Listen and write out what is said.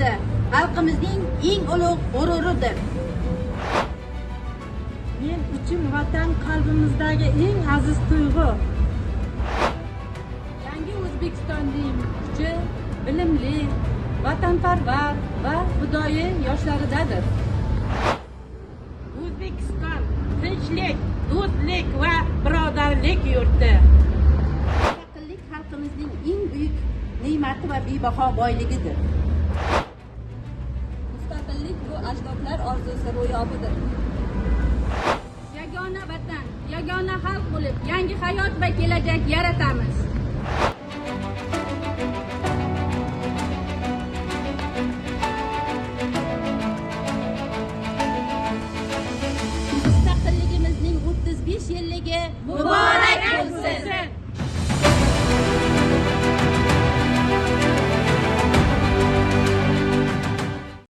yurti xalqimizning eng ulug' g'ururidir. Men uchun vatan qalbimizdagi eng aziz tuyg'u. Yangi O'zbekistonning kuchi bilimli, vatanparvar va fidoyi yoshlaridadir. O'zbekiston tinchlik, do'stlik va birodarlik yurti. Mustaqillik xalqimizning eng buyuk ne'mati va bebaho boyligidir. Mustaqillik bu ajdodlar orzusi ro'yobidir. Yagona vatan, yagona xalq bo'lib yangi hayot va kelajak yaratamiz.